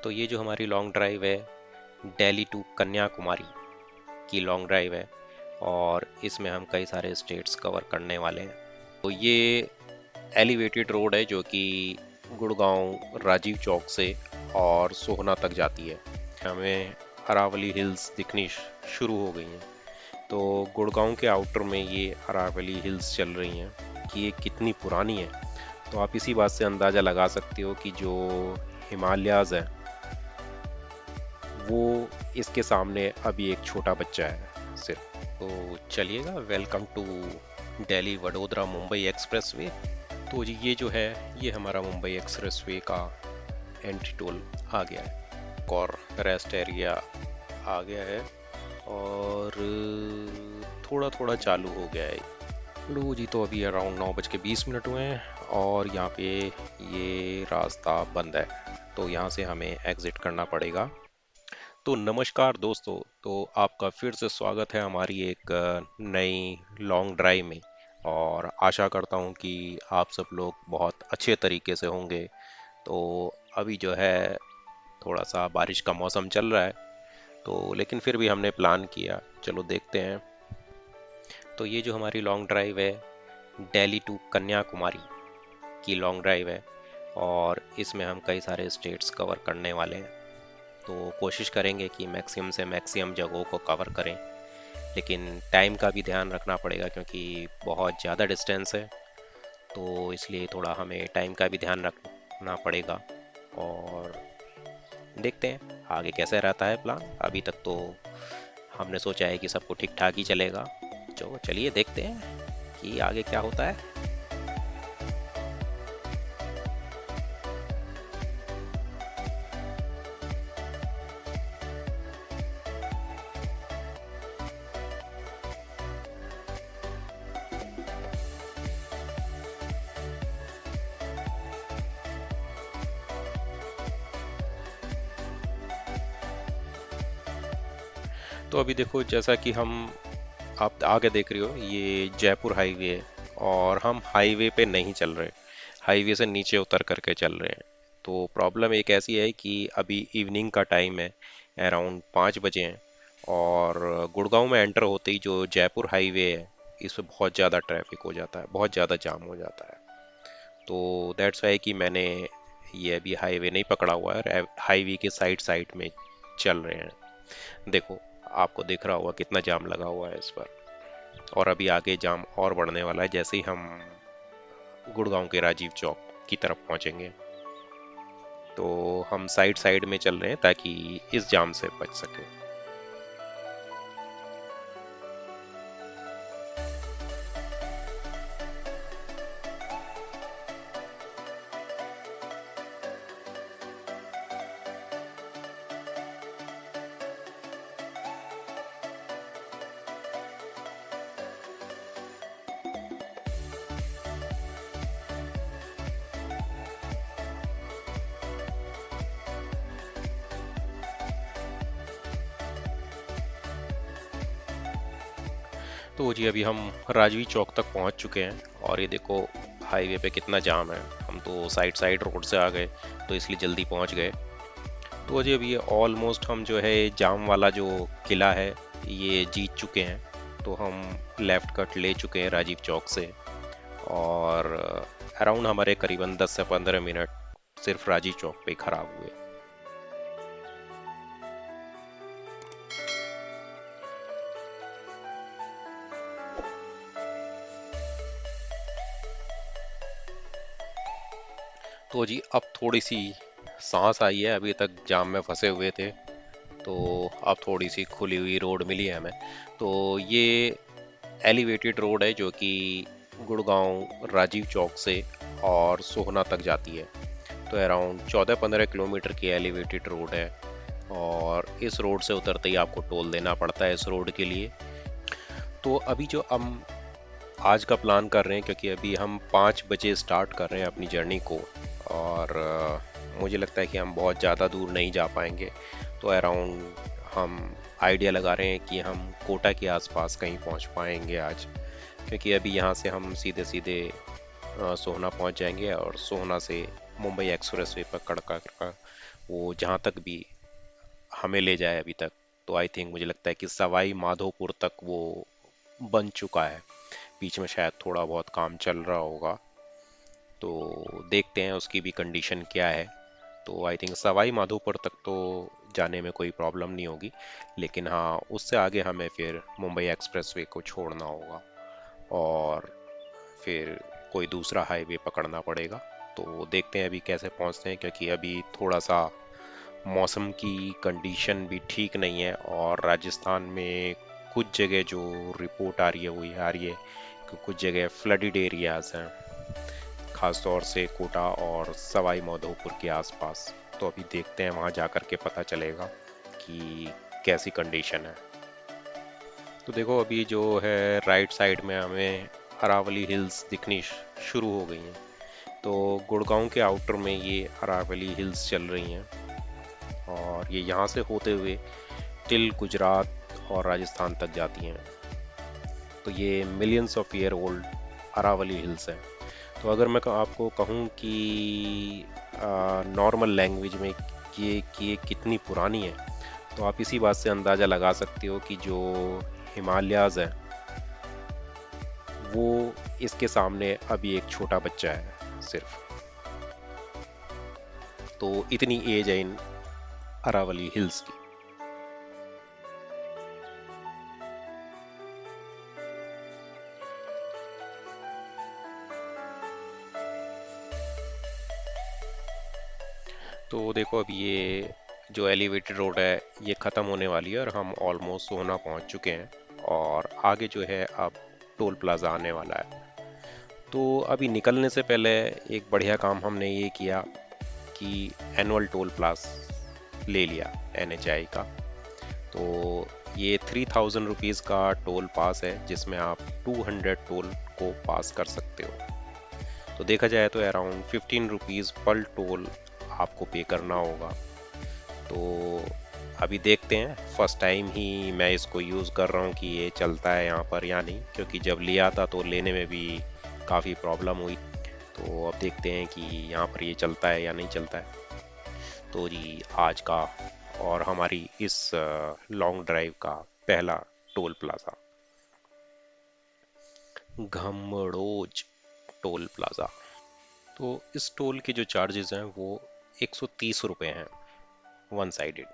तो ये जो हमारी लॉन्ग ड्राइव है, दिल्ली टू कन्याकुमारी की लॉन्ग ड्राइव है और इसमें हम कई सारे स्टेट्स कवर करने वाले हैं। तो ये एलिवेटेड रोड है जो कि गुड़गांव राजीव चौक से और सोहना तक जाती है। हमें अरावली हिल्स दिखनी शुरू हो गई हैं। तो गुड़गांव के आउटर में ये अरावली हिल्स चल रही हैं कि ये कितनी पुरानी है। तो आप इसी बात से अंदाज़ा लगा सकते हो कि जो हिमालयाज़ है वो इसके सामने अभी एक छोटा बच्चा है सिर्फ। तो चलिएगा, welcome to Delhi Vadodara Mumbai expressway. तो जी ये जो है ये हमारा मुंबई एक्सप्रेसवे का एंट्री टोल आ गया है और रेस्ट एरिया आ गया है और थोड़ा थोड़ा चालू हो गया है। लो जी, तो अभी अराउंड 9:20 हुए हैं और यहाँ पे ये रास्ता बंद है, तो यहाँ से हमें एग्जिट करना पड़ेगा। तो नमस्कार दोस्तों, तो आपका फिर से स्वागत है हमारी एक नई लॉन्ग ड्राइव में और आशा करता हूँ कि आप सब लोग बहुत अच्छे तरीके से होंगे। तो अभी जो है थोड़ा सा बारिश का मौसम चल रहा है, तो लेकिन फिर भी हमने प्लान किया, चलो देखते हैं। तो ये जो हमारी लॉन्ग ड्राइव है, दिल्ली टू कन्याकुमारी की लॉन्ग ड्राइव है और इसमें हम कई सारे स्टेट्स कवर करने वाले हैं। तो कोशिश करेंगे कि मैक्सिमम से मैक्सिमम जगहों को कवर करें, लेकिन टाइम का भी ध्यान रखना पड़ेगा क्योंकि बहुत ज़्यादा डिस्टेंस है। तो इसलिए थोड़ा हमें टाइम का भी ध्यान रखना पड़ेगा और देखते हैं आगे कैसे रहता है प्लान। अभी तक तो हमने सोचा है कि सब कुछ ठीक ठाक ही चलेगा। तो चलिए देखते हैं कि आगे क्या होता है। तो अभी देखो, जैसा कि आप आगे देख रहे हो, ये जयपुर हाईवे है और हम हाईवे पे नहीं चल रहे, हाईवे से नीचे उतर करके चल रहे हैं। तो प्रॉब्लम एक ऐसी है कि अभी इवनिंग का टाइम है, अराउंड 5 बजे हैं और गुड़गांव में एंटर होते ही जो जयपुर हाईवे है इस पे बहुत ज़्यादा ट्रैफिक हो जाता है, बहुत ज़्यादा जाम हो जाता है। तो दैट्स वाई कि मैंने ये अभी हाईवे नहीं पकड़ा हुआ है, हाईवे के साइड साइड में चल रहे हैं। देखो, आपको दिख रहा होगा कितना जाम लगा हुआ है इस पर, और अभी आगे जाम और बढ़ने वाला है जैसे ही हम गुड़गांव के राजीव चौक की तरफ पहुंचेंगे। तो हम साइड साइड में चल रहे हैं ताकि इस जाम से बच सके। तो जी अभी हम राजवी चौक तक पहुंच चुके हैं और ये देखो हाईवे पे कितना जाम है। हम तो साइड साइड रोड से आ गए तो इसलिए जल्दी पहुंच गए। तो जी अभी ऑलमोस्ट हम जो है जाम वाला जो किला है ये जीत चुके हैं। तो हम लेफ़्ट कट ले चुके हैं राजीव चौक से और अराउंड हमारे करीबन 10 से 15 मिनट सिर्फ राजीव चौक पे खराब हुए। तो जी अब थोड़ी सी सांस आई है, अभी तक जाम में फंसे हुए थे, तो अब थोड़ी सी खुली हुई रोड मिली है हमें। तो ये एलिवेटेड रोड है जो कि गुड़गांव राजीव चौक से और सोहना तक जाती है। तो अराउंड 14-15 किलोमीटर की एलिवेटेड रोड है और इस रोड से उतरते ही आपको टोल देना पड़ता है इस रोड के लिए। तो अभी जो हम आज का प्लान कर रहे हैं, क्योंकि अभी हम 5 बजे स्टार्ट कर रहे हैं अपनी जर्नी को और मुझे लगता है कि हम बहुत ज़्यादा दूर नहीं जा पाएंगे। तो अराउंड हम आइडिया लगा रहे हैं कि हम कोटा के आसपास कहीं पहुंच पाएंगे आज, क्योंकि अभी यहाँ से हम सीधे सीधे सोहना पहुंच जाएंगे और सोहना से मुंबई एक्सप्रेसवे पकड़ कर वो जहाँ तक भी हमें ले जाए अभी तक, तो आई थिंक मुझे लगता है कि सवाई माधोपुर तक वो बन चुका है। बीच में शायद थोड़ा बहुत काम चल रहा होगा, तो देखते हैं उसकी भी कंडीशन क्या है। तो आई थिंक सवाई माधोपुर तक तो जाने में कोई प्रॉब्लम नहीं होगी, लेकिन हाँ उससे आगे हमें फिर मुंबई एक्सप्रेसवे को छोड़ना होगा और फिर कोई दूसरा हाईवे पकड़ना पड़ेगा। तो देखते हैं अभी कैसे पहुंचते हैं, क्योंकि अभी थोड़ा सा मौसम की कंडीशन भी ठीक नहीं है और राजस्थान में कुछ जगह जो रिपोर्ट आ रही है वो ये आ रही है कि कुछ जगह फ्लडेड एरियाज हैं, खास तौर से कोटा और सवाई माधोपुर के आसपास। तो अभी देखते हैं, वहाँ जाकर के पता चलेगा कि कैसी कंडीशन है। तो देखो अभी जो है राइट साइड में हमें अरावली हिल्स दिखनी शुरू हो गई हैं। तो गुड़गांव के आउटर में ये अरावली हिल्स चल रही हैं और ये यहाँ से होते हुए टिल गुजरात और राजस्थान तक जाती हैं। तो ये millions of year old Aravali hills हैं। तो अगर मैं आपको कहूँ कि नॉर्मल लैंग्वेज में कि ये कितनी पुरानी है, तो आप इसी बात से अंदाज़ा लगा सकते हो कि जो हिमालयाज़ हैं वो इसके सामने अभी एक छोटा बच्चा है सिर्फ। तो इतनी एज है इन अरावली हिल्स की। तो देखो अब ये जो एलिवेटेड रोड है ये ख़त्म होने वाली है और हम ऑलमोस्ट सोहना पहुंच चुके हैं और आगे जो है अब टोल प्लाज़ा आने वाला है। तो अभी निकलने से पहले एक बढ़िया काम हमने ये किया कि एनुअल टोल प्लास ले लिया NHAI का। तो ये 3000 रुपीज़ का टोल पास है जिसमें आप 200 टोल को पास कर सकते हो। तो देखा जाए तो अराउंड 15 रुपीज़ पर टोल आपको पे करना होगा। तो अभी देखते हैं, फर्स्ट टाइम ही मैं इसको यूज़ कर रहा हूँ कि ये चलता है यहाँ पर या नहीं, क्योंकि जब लिया था तो लेने में भी काफ़ी प्रॉब्लम हुई। तो अब देखते हैं कि यहाँ पर ये चलता है या नहीं चलता है। तो जी आज का और हमारी इस लॉन्ग ड्राइव का पहला टोल प्लाज़ा घमड़ोज टोल प्लाज़ा। तो इस टोल के जो चार्जेस हैं वो 130 रुपये हैं वन साइडेड।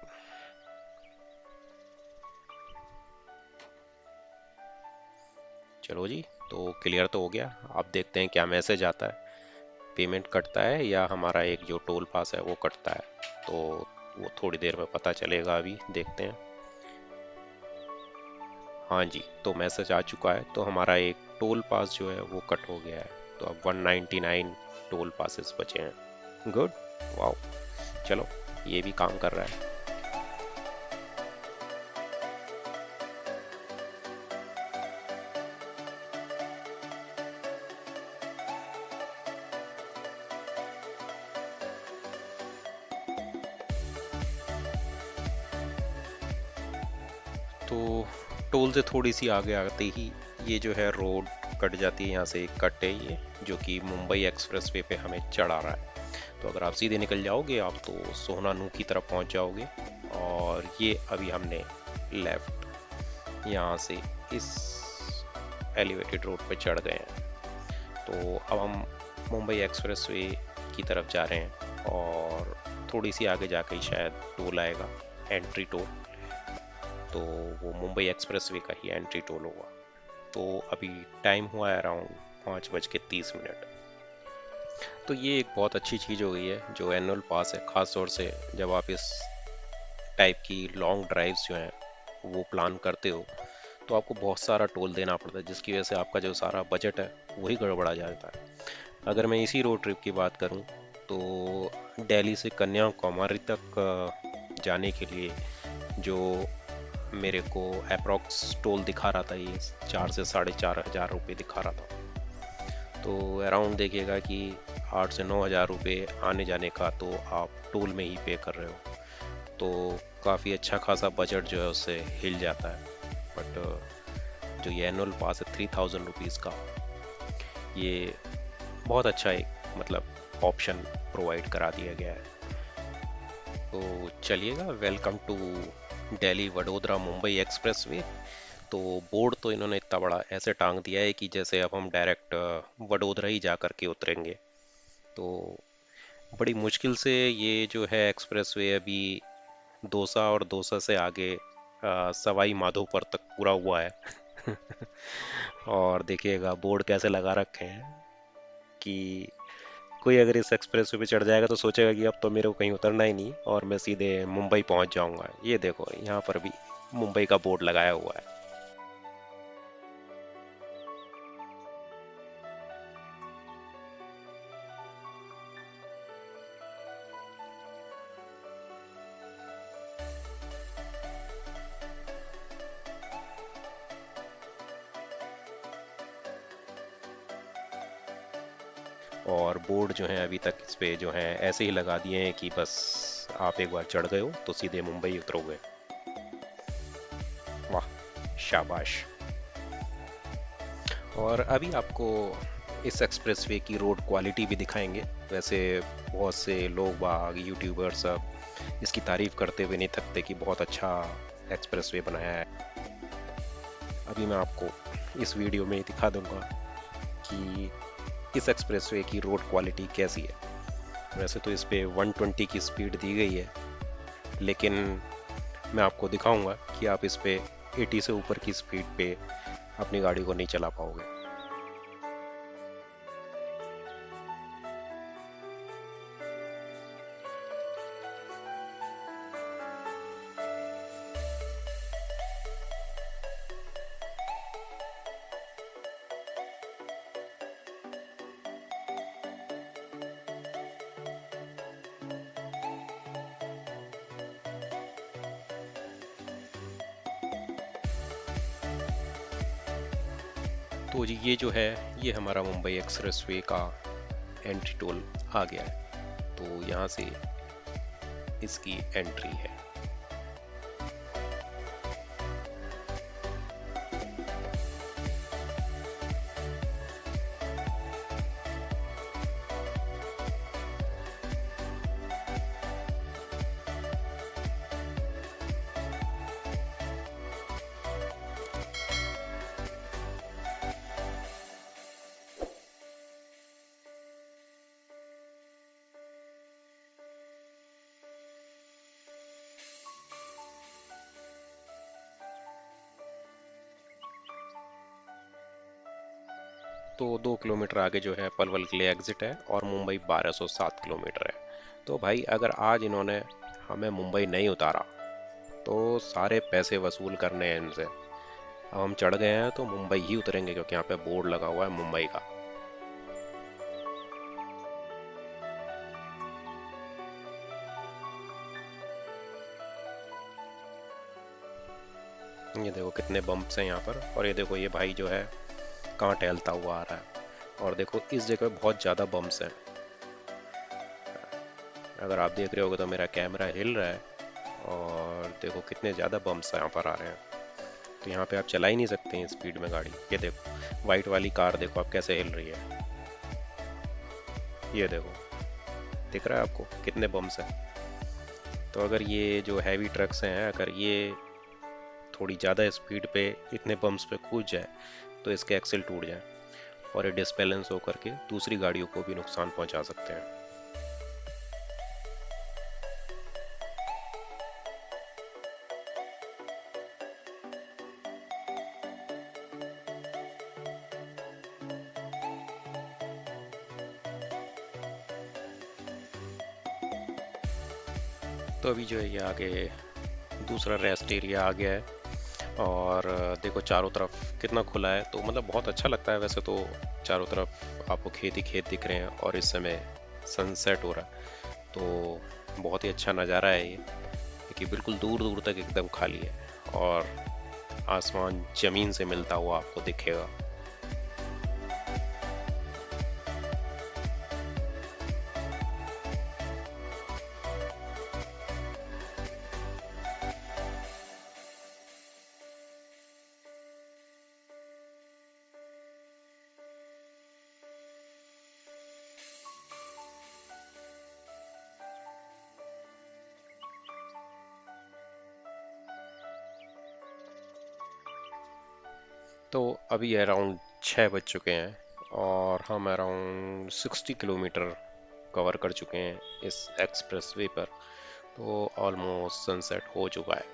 चलो जी, तो क्लियर तो हो गया। अब देखते हैं क्या मैसेज आता है, पेमेंट कटता है या हमारा एक जो टोल पास है वो कटता है। तो वो थोड़ी देर में पता चलेगा, अभी देखते हैं। हाँ जी, तो मैसेज आ चुका है। तो हमारा एक टोल पास जो है वो कट हो गया है। तो अब 199 टोल पासेस बचे हैं। गुड, वाओ, चलो ये भी काम कर रहा है। तो टोल से थोड़ी सी आगे आते ही ये जो है रोड कट जाती है, यहाँ से एक कट है ये जो कि मुंबई एक्सप्रेसवे पे हमें चढ़ा रहा है। तो अगर आप सीधे निकल जाओगे आप तो सोहनानू की तरफ पहुँच जाओगे। और ये अभी हमने लेफ्ट यहाँ से इस एलिवेटेड रोड पे चढ़ गए हैं। तो अब हम मुंबई एक्सप्रेसवे की तरफ जा रहे हैं और थोड़ी सी आगे जाके ही शायद टोल आएगा, एंट्री टोल। तो वो मुंबई एक्सप्रेसवे का ही एंट्री टोल होगा। तो अभी टाइम हुआ है अराउंड 5:30। तो ये एक बहुत अच्छी चीज़ हो गई है जो एनुअल पास है, ख़ास तौर से जब आप इस टाइप की लॉन्ग ड्राइव्स जो हैं वो प्लान करते हो तो आपको बहुत सारा टोल देना पड़ता है, जिसकी वजह से आपका जो सारा बजट है वही गड़बड़ा जाता है। अगर मैं इसी रोड ट्रिप की बात करूं तो दिल्ली से कन्याकुमारी तक जाने के लिए जो मेरे को अप्रॉक्स टोल दिखा रहा था ये 4 से 4,500 रुपये दिखा रहा था। तो अराउंड देखिएगा कि 8 से 9,000 रुपये आने जाने का तो आप टोल में ही पे कर रहे हो। तो काफ़ी अच्छा खासा बजट जो है उससे हिल जाता है। बट जो ये एनुअल पास है 3000 रुपीज़ का, ये बहुत अच्छा एक मतलब ऑप्शन प्रोवाइड करा दिया गया है। तो चलिएगा, welcome to Delhi Vadodara Mumbai expressway. तो बोर्ड तो इन्होंने इतना बड़ा ऐसे टांग दिया है कि जैसे अब हम डायरेक्ट वडोदरा ही जा करके उतरेंगे। तो बड़ी मुश्किल से ये जो है एक्सप्रेसवे अभी दौसा और दौसा से आगे सवाई माधोपुर तक पूरा हुआ है। और देखिएगा बोर्ड कैसे लगा रखे हैं कि कोई अगर इस एक्सप्रेसवे पे चढ़ जाएगा तो सोचेगा कि अब तो मेरे को कहीं उतरना ही नहीं और मैं सीधे मुंबई पहुंच जाऊंगा। ये देखो यहाँ पर भी मुंबई का बोर्ड लगाया हुआ है। और बोर्ड जो है अभी तक इस पे जो है ऐसे ही लगा दिए हैं कि बस आप एक बार चढ़ गए हो तो सीधे मुंबई उतरोगे। वाह, शाबाश। और अभी आपको इस एक्सप्रेसवे की रोड क्वालिटी भी दिखाएंगे। वैसे बहुत से लोग बाग यूट्यूबर सब इसकी तारीफ करते हुए नहीं थकते कि बहुत अच्छा एक्सप्रेसवे बनाया है। अभी मैं आपको इस वीडियो में दिखा दूंगा कि इस एक्सप्रेसवे की रोड क्वालिटी कैसी है। वैसे तो इस पे 120 की स्पीड दी गई है, लेकिन मैं आपको दिखाऊंगा कि आप इस पे 80 से ऊपर की स्पीड पे अपनी गाड़ी को नहीं चला पाओगे। तो जी ये जो है ये हमारा मुंबई एक्सप्रेसवे का एंट्री टोल आ गया है। तो यहाँ से इसकी एंट्री है। तो 2 किलोमीटर आगे जो है पलवल के लिए एग्जिट है और मुंबई 1207 किलोमीटर है। तो भाई अगर आज इन्होंने हमें मुंबई नहीं उतारा तो सारे पैसे वसूल करने हैं इनसे। अब हम चढ़ गए हैं तो मुंबई ही उतरेंगे क्योंकि यहाँ पे बोर्ड लगा हुआ है मुंबई का। ये देखो कितने बम्प्स हैं यहाँ पर। और ये देखो ये भाई जो है कहाँ टहलता हुआ आ रहा है। और देखो इस जगह बहुत ज़्यादा बम्प्स हैं। अगर आप देख रहे होगे तो मेरा कैमरा हिल रहा है और देखो कितने ज़्यादा बम्प्स यहाँ पर आ रहे हैं। तो यहाँ पे आप चला ही नहीं सकते हैं स्पीड में गाड़ी। ये देखो वाइट वाली कार देखो आप कैसे हिल रही है। ये देखो दिख रहा है आपको कितने बम्प्स हैं। तो अगर ये जो हैवी ट्रक्स हैं अगर ये थोड़ी ज़्यादा स्पीड पे इतने बम्प्स पे कूद जाए तो इसके एक्सेल टूट जाए और ये डिसबैलेंस होकर के दूसरी गाड़ियों को भी नुकसान पहुंचा सकते हैं। तो अभी जो है ये आगे दूसरा रेस्ट एरिया आ गया है। और देखो चारों तरफ कितना खुला है। तो मतलब बहुत अच्छा लगता है। वैसे तो चारों तरफ आपको खेत ही खेत दिख रहे हैं और इस समय सनसेट हो रहा है। तो बहुत ही अच्छा नज़ारा है ये कि बिल्कुल दूर दूर तक एकदम खाली है और आसमान ज़मीन से मिलता हुआ आपको दिखेगा। तो अभी अराउंड 6 बज चुके हैं और हम अराउंड 60 किलोमीटर कवर कर चुके हैं इस एक्सप्रेसवे पर। तो ऑलमोस्ट सनसेट हो चुका है।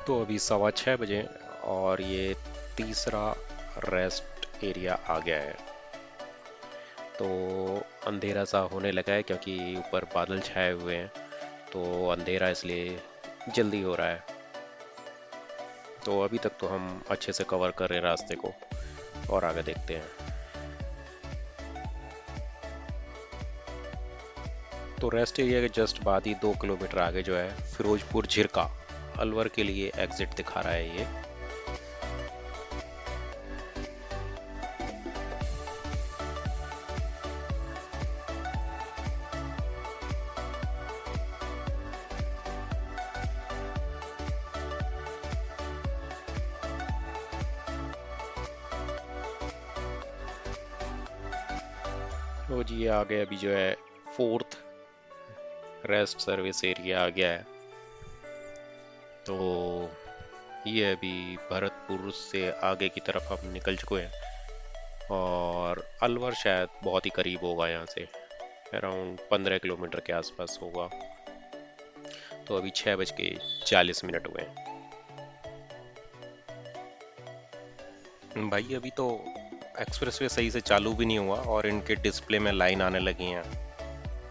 तो अभी 6:15 बजे और ये तीसरा रेस्ट एरिया आ गया है। तो अंधेरा सा होने लगा है क्योंकि ऊपर बादल छाए हुए हैं, तो अंधेरा इसलिए जल्दी हो रहा है। तो अभी तक तो हम अच्छे से कवर कर रहे हैं रास्ते को, और आगे देखते हैं। तो रेस्ट एरिया के जस्ट बाद ही 2 किलोमीटर आगे जो है फिरोजपुर झिरका अलवर के लिए एग्जिट दिखा रहा है ये। तो जी ये आगे अभी जो है फोर्थ रेस्ट सर्विस एरिया आ गया है। तो ये अभी भरतपुर से आगे की तरफ हम निकल चुके हैं और अलवर शायद बहुत ही करीब होगा यहाँ से, अराउंड 15 किलोमीटर के आसपास होगा। तो अभी 6:40 हुए हैं। भाई अभी तो एक्सप्रेसवे सही से चालू भी नहीं हुआ और इनके डिस्प्ले में लाइन आने लगी हैं।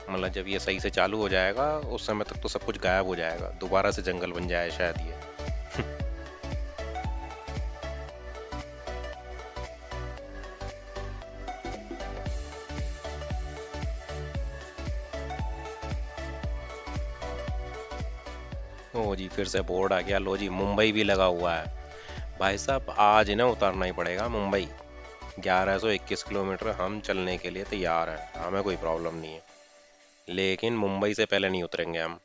मतलब जब ये सही से चालू हो जाएगा उस समय तक तो सब कुछ गायब हो जाएगा, दोबारा से जंगल बन जाए शायद ये। ओ जी फिर से बोर्ड आ गया, लो जी मुंबई भी लगा हुआ है। भाई साहब आज इन्हें उतारना ही पड़ेगा मुंबई। 1121 किलोमीटर हम चलने के लिए तैयार हैं, हमें कोई प्रॉब्लम नहीं है, लेकिन मुंबई से पहले नहीं उतरेंगे हम।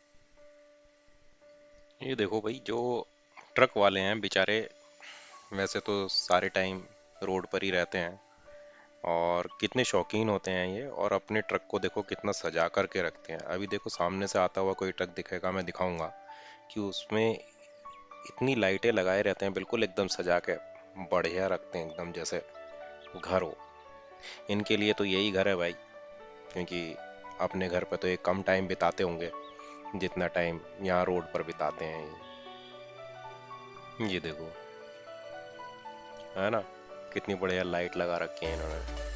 ये देखो भाई, जो ट्रक वाले हैं बेचारे वैसे तो सारे टाइम रोड पर ही रहते हैं और कितने शौकीन होते हैं ये, और अपने ट्रक को देखो कितना सजा करके रखते हैं। अभी देखो सामने से आता हुआ कोई ट्रक दिखेगा, मैं दिखाऊंगा कि उसमें इतनी लाइटें लगाए रहते हैं, बिल्कुल एकदम सजा के बढ़िया रखते हैं, एकदम जैसे घर हो। इनके लिए तो यही घर है भाई, क्योंकि अपने घर पे तो ये कम टाइम बिताते होंगे जितना टाइम यहाँ रोड पर बिताते हैं ये देखो, है ना, कितनी बढ़िया लाइट लगा रखी है इन्होंने।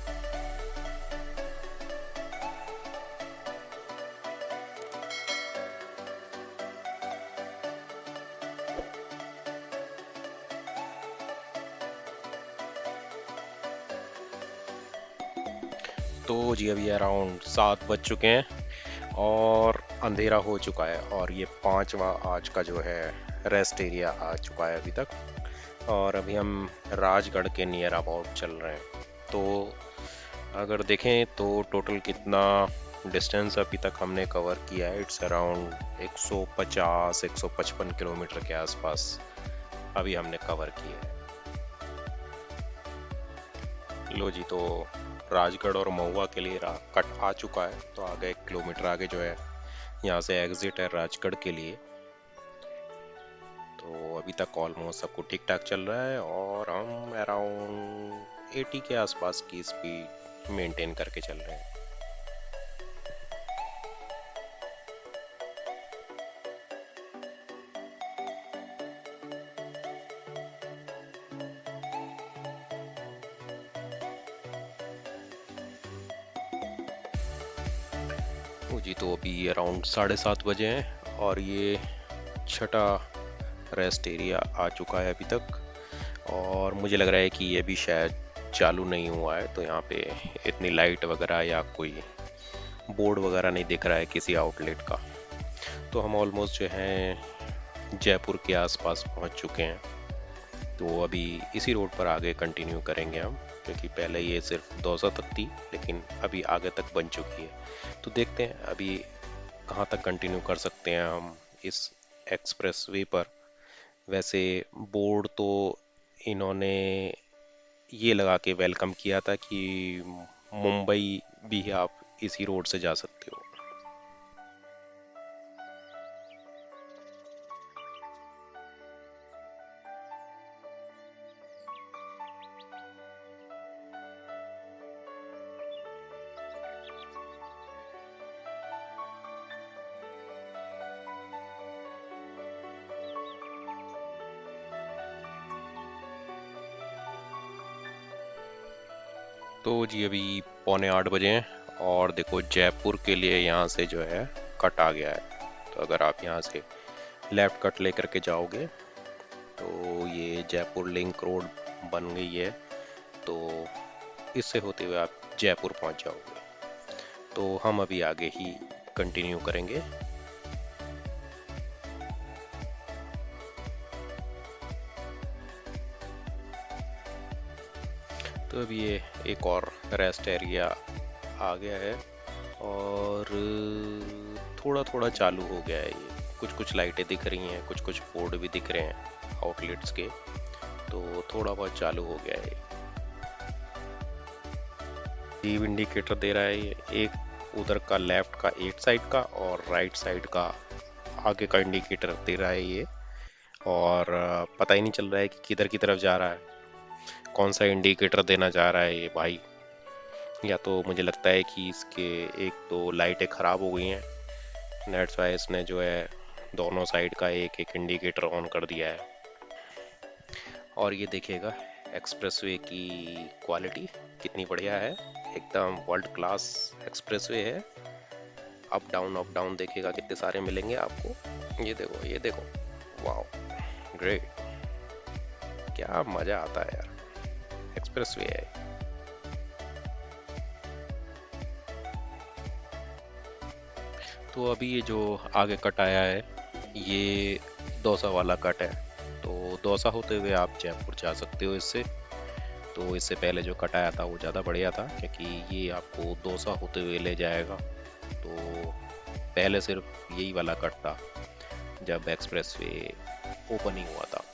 तो जी अभी अराउंड 7 बज चुके हैं और अंधेरा हो चुका है, और ये 5वां आज का जो है रेस्ट एरिया आ चुका है अभी तक। और अभी हम राजगढ़ के नियर अबाउट चल रहे हैं। तो अगर देखें तो टोटल कितना डिस्टेंस अभी तक हमने कवर किया है, इट्स अराउंड 150-155 किलोमीटर के आसपास अभी हमने कवर किया है। लो जी, तो राजगढ़ और महुआ के लिए कट आ चुका है। तो आगे 1 किलोमीटर आगे जो है यहाँ से एग्जिट है राजगढ़ के लिए। तो अभी तक ऑलमोस्ट सब कुछ ठीक ठाक चल रहा है और हम अराउंड 80 के आसपास की स्पीड मेंटेन करके चल रहे हैं। ओ जी, तो अभी अराउंड 7:30 बजे हैं और ये छठा रेस्ट एरिया आ चुका है अभी तक। और मुझे लग रहा है कि ये भी शायद चालू नहीं हुआ है, तो यहाँ पे इतनी लाइट वगैरह या कोई बोर्ड वगैरह नहीं दिख रहा है किसी आउटलेट का। तो हम ऑलमोस्ट जो है जयपुर के आसपास पहुँच चुके हैं। तो अभी इसी रोड पर आगे कंटिन्यू करेंगे हम, क्योंकि पहले ये सिर्फ दौसा तक थी लेकिन अभी आगे तक बन चुकी है। तो देखते हैं अभी कहाँ तक कंटिन्यू कर सकते हैं हम इस एक्सप्रेस वे पर। वैसे बोर्ड तो इन्होंने ये लगा के वेलकम किया था कि मुंबई भी आप इसी रोड से जा सकते हो। तो जी अभी 7:45 हैं और देखो जयपुर के लिए यहाँ से जो है कट आ गया है। तो अगर आप यहाँ से लेफ्ट कट लेकर के जाओगे तो ये जयपुर लिंक रोड बन गई है। तो इससे होते हुए आप जयपुर पहुँच जाओगे। तो हम अभी आगे ही कंटिन्यू करेंगे। तो अभी ये एक और रेस्ट एरिया आ गया है और थोड़ा थोड़ा चालू हो गया है। ये कुछ कुछ लाइटें दिख रही हैं, कुछ कुछ बोर्ड भी दिख रहे हैं आउटलेट्स के। तो थोड़ा बहुत चालू हो गया है। ये इंडिकेटर दे रहा है, ये एक उधर का लेफ्ट का एक साइड का और राइट साइड का आगे का इंडिकेटर दे रहा है ये। और पता ही नहीं चल रहा है कि किधर की तरफ जा रहा है, कौन सा इंडिकेटर देना चाह रहा है ये भाई। या तो मुझे लगता है कि इसके एक दो लाइटें ख़राब हो गई हैं, दैट्स वाई इसने जो है दोनों साइड का एक एक इंडिकेटर ऑन कर दिया है। और ये देखिएगा एक्सप्रेसवे की क्वालिटी कितनी बढ़िया है, एकदम वर्ल्ड क्लास एक्सप्रेसवे है। अप डाउन देखिएगा कितने सारे मिलेंगे आपको। ये देखो, वाओ ग्रेट, क्या मज़ा आता है यार, एक्सप्रेसवे है। तो अभी ये जो आगे कट आया है ये दौसा वाला कट है। तो दौसा होते हुए आप जयपुर जा सकते हो इससे। तो इससे पहले जो कट आया था वो ज़्यादा बढ़िया था क्योंकि ये आपको दौसा होते हुए ले जाएगा। तो पहले सिर्फ यही वाला कट था जब एक्सप्रेसवे ओपनिंग हुआ था।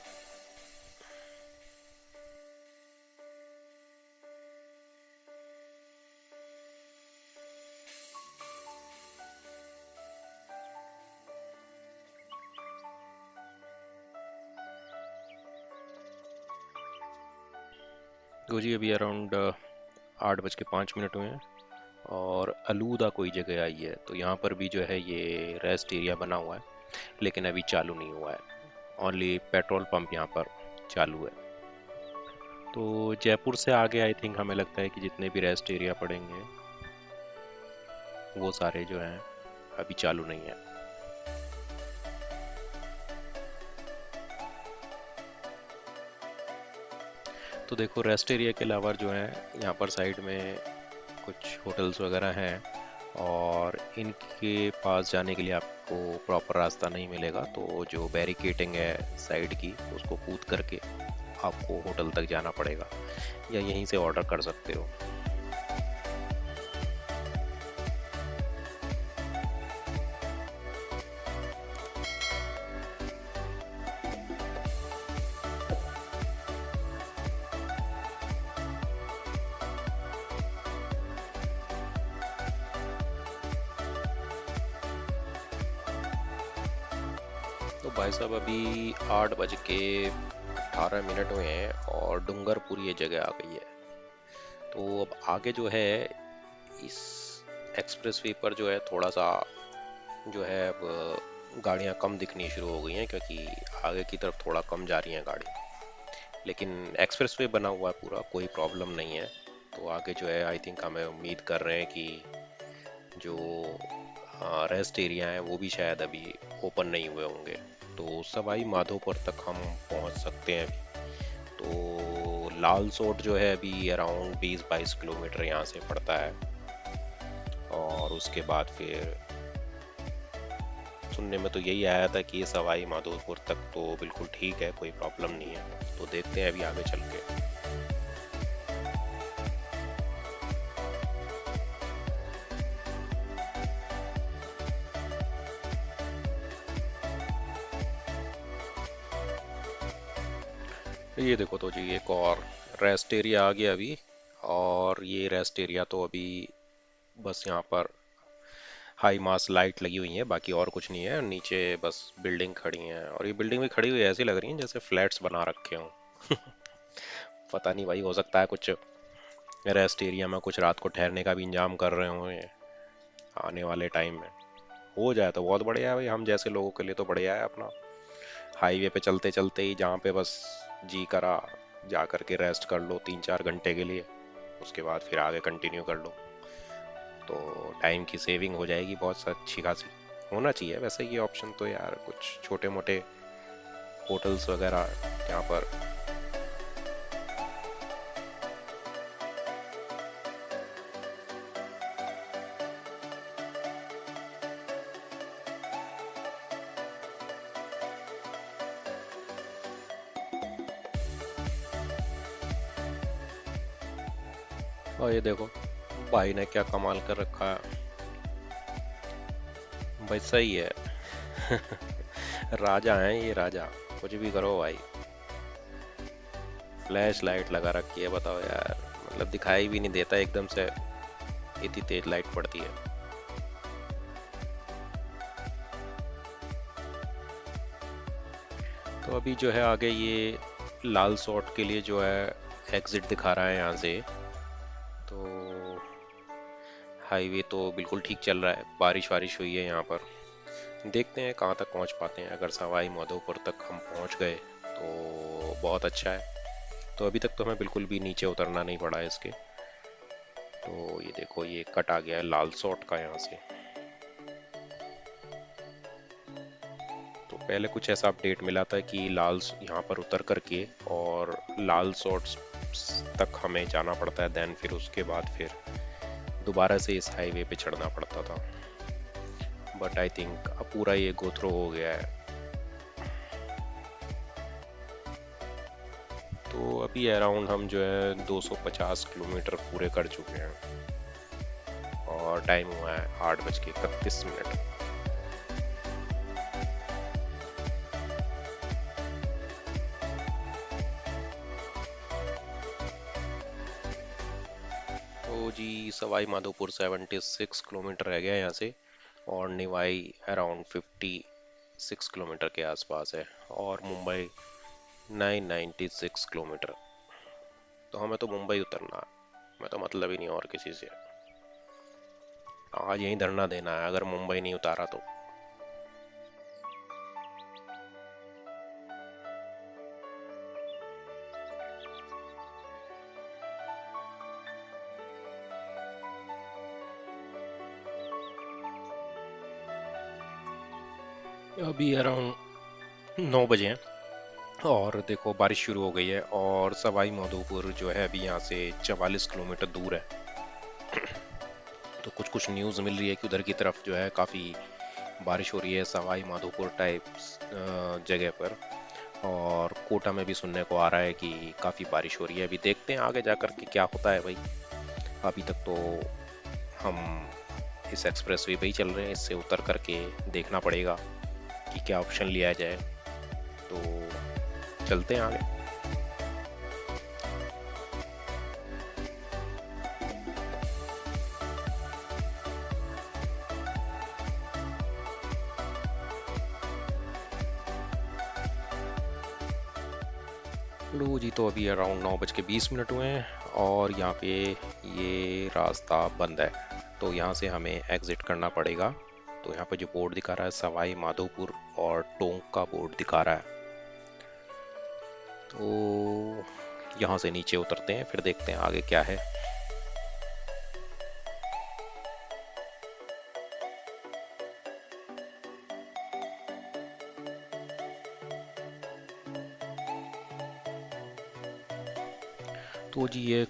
तो जी अभी अराउंड 8:05 हुए हैं और अलूदा कोई जगह आई है। तो यहाँ पर भी जो है ये रेस्ट एरिया बना हुआ है लेकिन अभी चालू नहीं हुआ है, ओनली पेट्रोल पंप यहाँ पर चालू है। तो जयपुर से आगे आई थिंक हमें लगता है कि जितने भी रेस्ट एरिया पड़ेंगे वो सारे जो हैं अभी चालू नहीं है। तो देखो रेस्ट एरिया के अलावा जो है यहाँ पर साइड में कुछ होटल्स वगैरह हैं और इनके पास जाने के लिए आपको प्रॉपर रास्ता नहीं मिलेगा। तो जो बैरिकेडिंग है साइड की उसको कूद करके आपको होटल तक जाना पड़ेगा या यहीं से ऑर्डर कर सकते हो। तो भाई साहब अभी 8:18 हुए हैं और डूंगरपुर ये जगह आ गई है। तो अब आगे जो है इस एक्सप्रेसवे पर जो है थोड़ा सा जो है अब गाड़ियाँ कम दिखनी शुरू हो गई हैं क्योंकि आगे की तरफ थोड़ा कम जा रही हैं गाड़ी। लेकिन एक्सप्रेसवे बना हुआ है पूरा, कोई प्रॉब्लम नहीं है। तो आगे जो है आई थिंक हमें उम्मीद कर रहे हैं कि जो रेस्ट एरिया है वो भी शायद अभी ओपन नहीं हुए होंगे। तो सवाई माधोपुर तक हम पहुंच सकते हैं अभी। तो लालसोट जो है अभी अराउंड 20-22 किलोमीटर यहाँ से पड़ता है और उसके बाद फिर सुनने में तो यही आया था कि ये सवाई माधोपुर तक तो बिल्कुल ठीक है, कोई प्रॉब्लम नहीं है। तो देखते हैं अभी आगे चल के। ये देखो तो जी एक और रेस्ट एरिया आ गया अभी। और ये रेस्ट एरिया तो अभी बस यहाँ पर हाई मास लाइट लगी हुई है, बाकी और कुछ नहीं है। नीचे बस बिल्डिंग खड़ी हैं, और ये बिल्डिंग भी खड़ी हुई ऐसी लग रही है जैसे फ्लैट्स बना रखे हों। पता नहीं भाई, हो सकता है कुछ रेस्ट एरिया में कुछ रात को ठहरने का भी इंतजाम कर रहे हों ये आने वाले टाइम में। हो जाए तो बहुत बढ़िया है भाई, हम जैसे लोगों के लिए तो बढ़िया है। अपना हाईवे पे चलते चलते ही जहाँ पे बस जी करा जा करके रेस्ट कर लो 3-4 घंटे के लिए, उसके बाद फिर आगे कंटिन्यू कर लो, तो टाइम की सेविंग हो जाएगी बहुत अच्छी खासी। होना चाहिए वैसे ये ऑप्शन तो यार, कुछ छोटे मोटे होटल्स वगैरह यहाँ पर। और ये देखो भाई ने क्या कमाल कर रखा है भाई, सही है। राजा हैं ये, राजा। कुछ भी करो भाई, फ्लैश लाइट लगा रखी है, बताओ यार, मतलब दिखाई भी नहीं देता एकदम से, इतनी तेज लाइट पड़ती है। तो अभी जो है आगे ये लाल सॉट के लिए जो है एग्जिट दिखा रहा है यहाँ से। तो हाईवे तो बिल्कुल ठीक चल रहा है, बारिश वारिश हुई है यहाँ पर। देखते हैं कहाँ तक पहुँच पाते हैं। अगर सवाई माधोपुर तक हम पहुँच गए तो बहुत अच्छा है। तो अभी तक तो हमें बिल्कुल भी नीचे उतरना नहीं पड़ा है इसके। तो ये देखो ये कट आ गया है लाल सॉट का यहाँ से। तो पहले कुछ ऐसा अपडेट मिला था कि लाल यहाँ पर उतर करके और लाल सॉट्स तक हमें जाना पड़ता है, देन फिर उसके बाद फिर दोबारा से इस हाईवे पे चढ़ना पड़ता था। बट आई थिंक अब पूरा ये गो थ्रू हो गया है। तो अभी अराउंड हम जो है 250 किलोमीटर पूरे कर चुके हैं और टाइम हुआ है 8:31। तो जी सवाई माधोपुर 76 किलोमीटर रह गया यहाँ से, और निवाई अराउंड 56 किलोमीटर के आसपास है, और मुंबई 996 किलोमीटर। तो हमें तो मुंबई उतरना है, मैं तो मतलब ही नहीं और किसी से। आज यहीं धरना देना है अगर मुंबई नहीं उतारा तो। अभी अराउंड 9 बजे हैं, और देखो बारिश शुरू हो गई है, और सवाई माधोपुर जो है अभी यहाँ से 44 किलोमीटर दूर है। तो कुछ कुछ न्यूज़ मिल रही है कि उधर की तरफ जो है काफ़ी बारिश हो रही है, सवाई माधोपुर टाइप जगह पर। और कोटा में भी सुनने को आ रहा है कि काफ़ी बारिश हो रही है। अभी देखते हैं आगे जा कर के क्या होता है भाई। अभी तक तो हम इस एक्सप्रेस वे पे ही चल रहे हैं, इससे उतर करके देखना पड़ेगा कि क्या ऑप्शन लिया जाए। तो चलते हैं आगे। लो जी, तो अभी अराउंड 9:20 हुए हैं, और यहाँ पे ये रास्ता बंद है, तो यहाँ से हमें एग्ज़िट करना पड़ेगा। तो यहाँ पे जो बोर्ड दिखा रहा है सवाई माधोपुर और टोंक का बोर्ड दिखा रहा है। तो यहाँ से नीचे उतरते हैं, फिर देखते हैं आगे क्या है। तो जी ये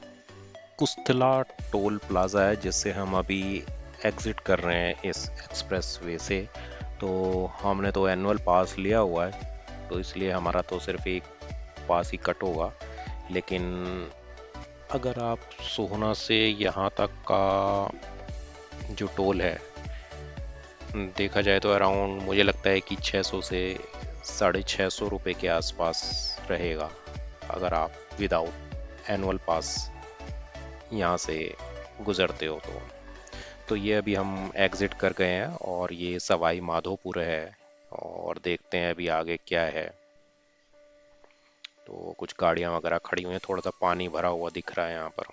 कुस्तला टोल प्लाज़ा है जिससे हम अभी एग्ज़िट कर रहे हैं इस एक्सप्रेस वे से। तो हमने तो एनुअल पास लिया हुआ है, तो इसलिए हमारा तो सिर्फ एक पास ही कट होगा। लेकिन अगर आप सोहना से यहाँ तक का जो टोल है देखा जाए तो अराउंड मुझे लगता है कि 600 से 650 रुपये के आसपास रहेगा, अगर आप विदाउट एनुअल पास यहाँ से गुज़रते हो तो। तो ये अभी हम एग्ज़िट कर गए हैं और ये सवाई माधोपुर है। और देखते हैं अभी आगे क्या है। तो कुछ गाड़ियाँ वगैरह खड़ी हुई हैं, थोड़ा सा पानी भरा हुआ दिख रहा है यहाँ पर।